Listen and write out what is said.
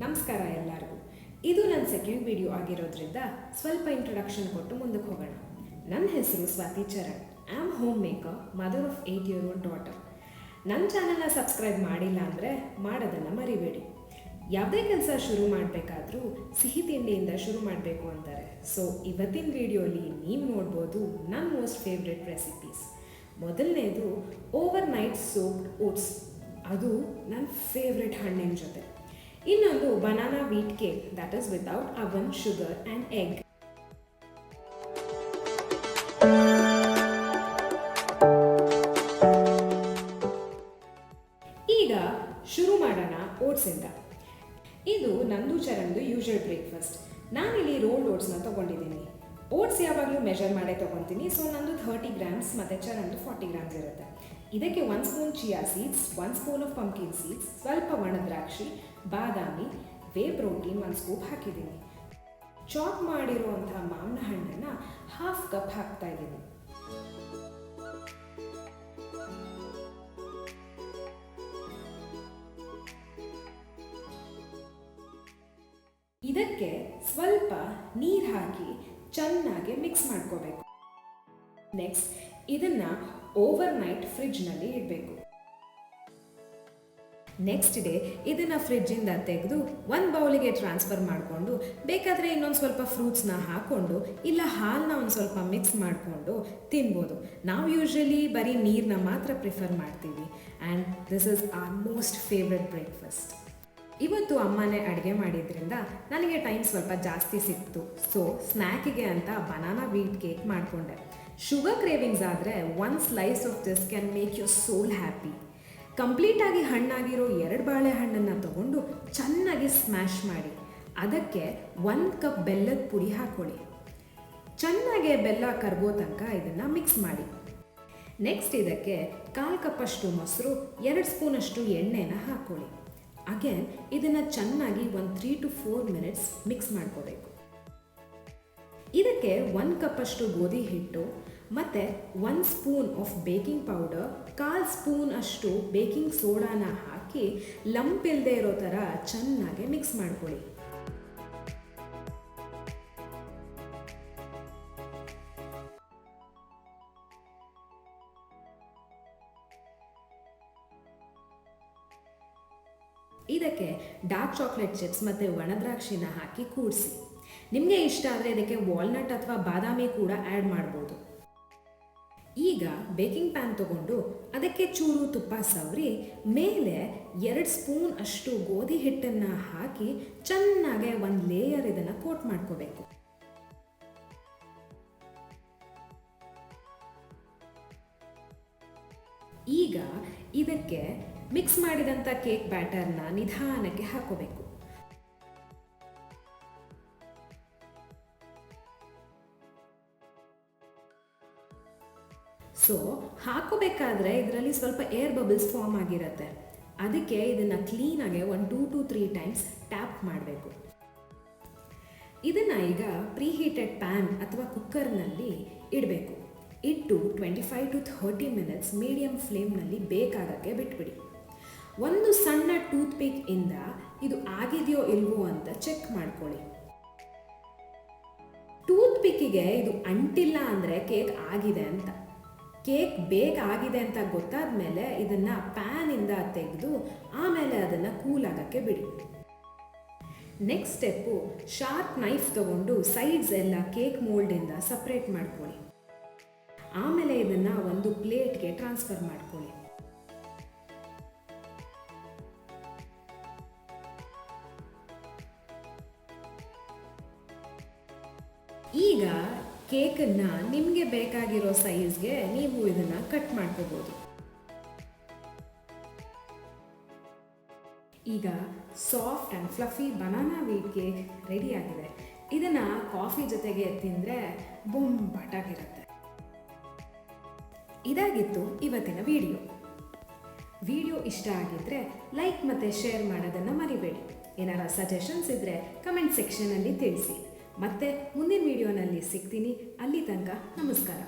ನಮಸ್ಕಾರ ಎಲ್ಲರಿಗೂ. ಇದು ನನ್ನ ಸೆಕೆಂಡ್ ವಿಡಿಯೋ ಆಗಿರೋದ್ರಿಂದ ಸ್ವಲ್ಪ ಇಂಟ್ರೊಡಕ್ಷನ್ ಕೊಟ್ಟು ಮುಂದಕ್ಕೆ ಹೋಗೋಣ. ನನ್ನ ಹೆಸರು Swati Charan. I am homemaker, mother of 8-year-old daughter. ನನ್ನ ಚಾನಲ್ನ ಸಬ್ಸ್ಕ್ರೈಬ್ ಮಾಡಿಲ್ಲ ಅಂದರೆ ಮಾಡೋದನ್ನು ಮರಿಬೇಡಿ. ಯಾವುದೇ ಕೆಲಸ ಶುರು ಮಾಡಬೇಕಾದ್ರೂ ಸಿಹಿ ತಿಂಡಿಯಿಂದ ಶುರು ಮಾಡಬೇಕು ಅಂತಾರೆ. ಸೊ ಇವತ್ತಿನ ವಿಡಿಯೋಲಿ ನೀವು ನೋಡ್ಬೋದು ನನ್ನ ಮೋಸ್ಟ್ ಫೇವ್ರೆಟ್ ರೆಸಿಪೀಸ್. ಮೊದಲನೇದು ಓವರ್ ನೈಟ್ ಸೋಕ್ಡ್ ಓಟ್ಸ್. ಅದು ನನ್ನ ಫೇವ್ರೆಟ್ ಹಣ್ಣಿನ ಜೊತೆ. ಇನ್ನೊಂದು banana wheat cake, that is without oven, sugar and egg. ಈಗ ಶುರು ಮಾಡೋಣ ಓಟ್ಸಿಂದ. ಇದು ನಂದು ಚರಂದು ಯೂಶುವಲ್ ಬ್ರೇಕ್ಫಾಸ್ಟ್. ನಾನಿಲ್ಲಿ ರೋಲ್ಡ್ ಓಟ್ಸ್ನ ತೊಗೊಂಡಿದ್ದೀನಿ. ಓಟ್ಸ್ ಯಾವಾಗಲೂ ಮೆಷರ್ ಮಾಡೇ ತೊಗೊತೀನಿ. ಸೊ ನಂದು 30 grams ಮತ್ತು ಚರಂದು 40 grams ಇರುತ್ತೆ. ಇದಕ್ಕೆ 1 spoon chia seeds, 1 spoon of pumpkin seeds, ಸ್ವಲ್ಪ ಒಣ ದ್ರಾಕ್ಷಿ, ಬಾದಾಮಿ, ವೇ ಪ್ರೋಟೀನ್ 1 ಸ್ಕೂಪ್ ಹಾಕಿದ್ದೀನಿ. ಚಾಪ್ ಮಾಡಿರುವಂತಹ ಮಾವಿನ ಹಣ್ಣನ್ನು 1/2 ಕಪ್ ಹಾಕ್ತಾ ಇದ್ದೀನಿ. ಇದಕ್ಕೆ ಸ್ವಲ್ಪ ನೀರು ಹಾಕಿ ಚೆನ್ನಾಗಿ ಮಿಕ್ಸ್ ಮಾಡ್ಕೋಬೇಕು. ನೆಕ್ಸ್ಟ್ ಇದನ್ನು ಓವರ್ ನೈಟ್ ಫ್ರಿಡ್ಜ್ನಲ್ಲಿ ಇಡಬೇಕು. ನೆಕ್ಸ್ಟ್ ಡೇ ಇದನ್ನು ಫ್ರಿಡ್ಜಿಂದ ತೆಗೆದು ಒಂದು ಬೌಲಿಗೆ ಟ್ರಾನ್ಸ್ಫರ್ ಮಾಡಿಕೊಂಡು, ಬೇಕಾದರೆ ಇನ್ನೊಂದು ಸ್ವಲ್ಪ ಫ್ರೂಟ್ಸ್ನ ಹಾಕ್ಕೊಂಡು ಇಲ್ಲ ಹಾಲನ್ನ ಒಂದು ಸ್ವಲ್ಪ ಮಿಕ್ಸ್ ಮಾಡಿಕೊಂಡು ತಿನ್ಬೋದು. ನಾವು ಯೂಶ್ವಲಿ ಬರೀ ನೀರನ್ನ ಮಾತ್ರ ಪ್ರಿಫರ್ ಮಾಡ್ತೀವಿ. And this is R most favourite breakfast. ಇವತ್ತು ಅಮ್ಮನೇ ಅಡುಗೆ ಮಾಡಿದ್ರಿಂದ ನನಗೆ ಟೈಮ್ ಸ್ವಲ್ಪ ಜಾಸ್ತಿ ಸಿಕ್ತು. ಸೊ ಸ್ನ್ಯಾಕಿಗೆ ಅಂತ ಬನಾನಾ ವೀಟ್ ಕೇಕ್ ಮಾಡಿಕೊಂಡೆ. ಶುಗರ್ ಕ್ರೇವಿಂಗ್ಸ್ ಆದರೆ 1 slice of this can make your soul happy. ಕಂಪ್ಲೀಟಾಗಿ ಹಣ್ಣಾಗಿರೋ 2 ಬಾಳೆಹಣ್ಣನ್ನು ತಗೊಂಡು ಚೆನ್ನಾಗಿ ಸ್ಮ್ಯಾಶ್ ಮಾಡಿ ಅದಕ್ಕೆ 1 ಕಪ್ ಬೆಲ್ಲದ ಪುಡಿ ಹಾಕ್ಕೊಳ್ಳಿ. ಚೆನ್ನಾಗೆ ಬೆಲ್ಲ ಕರಗೋ ತನಕ ಇದನ್ನು ಮಿಕ್ಸ್ ಮಾಡಿ. ನೆಕ್ಸ್ಟ್ ಇದಕ್ಕೆ 1/4 ಕಪ್ಪಷ್ಟು ಮೊಸರು, 2 ಸ್ಪೂನಷ್ಟು ಎಣ್ಣೆನ ಹಾಕ್ಕೊಳ್ಳಿ. ಅಗೇನ್ ಇದನ್ನು ಚೆನ್ನಾಗಿ 3 to 4 minutes ಮಿಕ್ಸ್ ಮಾಡ್ಕೋಬೇಕು. ಇದಕ್ಕೆ 1 ಕಪ್ಪಷ್ಟು ಗೋಧಿ ಹಿಟ್ಟು ಮತ್ತು 1 spoon of baking powder, 1/4 spoon ಅಷ್ಟು ಬೇಕಿಂಗ್ ಸೋಡಾನ ಹಾಕಿ ಲಂಪ್ ಇಲ್ಲದೆ ಇರೋ ಥರ ಚೆನ್ನಾಗಿ ಮಿಕ್ಸ್ ಮಾಡ್ಕೊಳ್ಳಿ. ಇದಕ್ಕೆ ಡಾರ್ಕ್ ಚಾಕ್ಲೇಟ್ ಚಿಪ್ಸ್ ಮತ್ತು ಒಣದ್ರಾಕ್ಷಿನ ಹಾಕಿ ಕೂಡಿಸಿ. ನಿಮಗೆ ಇಷ್ಟ ಆದರೆ ಇದಕ್ಕೆ ವಾಲ್ನಟ್ ಅಥವಾ ಬಾದಾಮಿ ಕೂಡ ಆ್ಯಡ್ ಮಾಡ್ಬೋದು. ಈಗ ಬೇಕಿಂಗ್ ಪ್ಯಾನ್ ತಗೊಂಡು ಅದಕ್ಕೆ ಚೂರು ತುಪ್ಪ ಸವರಿ ಮೇಲೆ 2 ಸ್ಪೂನ್ ಅಷ್ಟು ಗೋಧಿ ಹಿಟ್ಟನ್ನು ಹಾಕಿ ಚೆನ್ನಾಗೆ ಒಂದು ಲೇಯರ್ ಇದನ್ನು ಕೋಟ್ ಮಾಡ್ಕೋಬೇಕು. ಈಗ ಇದಕ್ಕೆ ಮಿಕ್ಸ್ ಮಾಡಿದಂಥ ಕೇಕ್ ಬ್ಯಾಟರ್ನ ನಿಧಾನಕ್ಕೆ ಹಾಕೋಬೇಕು. ಸೊ ಹಾಕೋಬೇಕಾದ್ರೆ ಇದರಲ್ಲಿ ಸ್ವಲ್ಪ ಏರ್ ಬಬಲ್ಸ್ ಫಾರ್ಮ್ ಆಗಿರುತ್ತೆ. ಅದಕ್ಕೆ ಇದನ್ನು ಕ್ಲೀನಾಗೆ 1 2 to 3 times ಟ್ಯಾಪ್ ಮಾಡಬೇಕು. ಇದನ್ನು ಈಗ ಪ್ರೀಹೀಟೆಡ್ ಪ್ಯಾನ್ ಅಥವಾ ಕುಕ್ಕರ್ನಲ್ಲಿ ಇಡಬೇಕು. ಇಟ್ಟು 25 to 30 minutes ಮೀಡಿಯಮ್ ಫ್ಲೇಮ್ನಲ್ಲಿ ಬೇಕಾಗಕ್ಕೆ ಬಿಟ್ಬಿಡಿ. ಒಂದು ಸಣ್ಣ ಟೂತ್ ಪಿಕ್ ಇಂದ ಇದು ಆಗಿದೆಯೋ ಇಲ್ವೋ ಅಂತ ಚೆಕ್ ಮಾಡ್ಕೊಳ್ಳಿ. ಟೂತ್ ಪಿಕ್ಕಿಗೆ ಇದು ಅಂಟಿಲ್ಲ ಅಂದರೆ ಕೇಕ್ ಆಗಿದೆ ಅಂತ. ಕೇಕ್ ಬೇಗ ಆಗಿದೆ ಅಂತ ಗೊತ್ತಾದ ಮೇಲೆ ಇದನ್ನು ಪ್ಯಾನಿಂದ ತೆಗೆದು ಆಮೇಲೆ ಅದನ್ನು ಕೂಲ್ ಆಗೋಕ್ಕೆ ಬಿಡಿ. ನೆಕ್ಸ್ಟ್ ಸ್ಟೆಪ್ಪು, ಶಾರ್ಪ್ ನೈಫ್ ತಗೊಂಡು ಸೈಡ್ಸ್ ಎಲ್ಲ ಕೇಕ್ ಮೋಲ್ಡಿಂದ ಸಪ್ರೇಟ್ ಮಾಡ್ಕೊಳ್ಳಿ. ಆಮೇಲೆ ಇದನ್ನು ಒಂದು ಪ್ಲೇಟ್ಗೆ ಟ್ರಾನ್ಸ್ಫರ್ ಮಾಡ್ಕೊಳ್ಳಿ. ಈಗ ಕೇಕನ್ನು ನಿಮಗೆ ಬೇಕಾಗಿರೋ ಸೈಜ್ಗೆ ನೀವು ಇದನ್ನು ಕಟ್ ಮಾಡ್ಕೋಬೋದು. ಈಗ soft and fluffy banana wheat cake ರೆಡಿಯಾಗಿದೆ. ಇದನ್ನು ಕಾಫಿ ಜೊತೆಗೆ ತಿಂದರೆ ಬೊಂಬಾಟಾಗಿರುತ್ತೆ. ಇದಾಗಿತ್ತು ಇವತ್ತಿನ ವಿಡಿಯೋ ಇಷ್ಟ ಆಗಿದ್ದರೆ ಲೈಕ್ ಮತ್ತು ಶೇರ್ ಮಾಡೋದನ್ನು ಮರಿಬೇಡಿ. ಏನಾರ ಸಜೆಷನ್ಸ್ ಇದ್ದರೆ ಕಮೆಂಟ್ ಸೆಕ್ಷನಲ್ಲಿ ತಿಳಿಸಿ. ಮತ್ತೆ ಮುಂದಿನ ವಿಡಿಯೋನಲ್ಲಿ ಸಿಗ್ತೀನಿ. ಅಲ್ಲಿ ತನಕ ನಮಸ್ಕಾರ.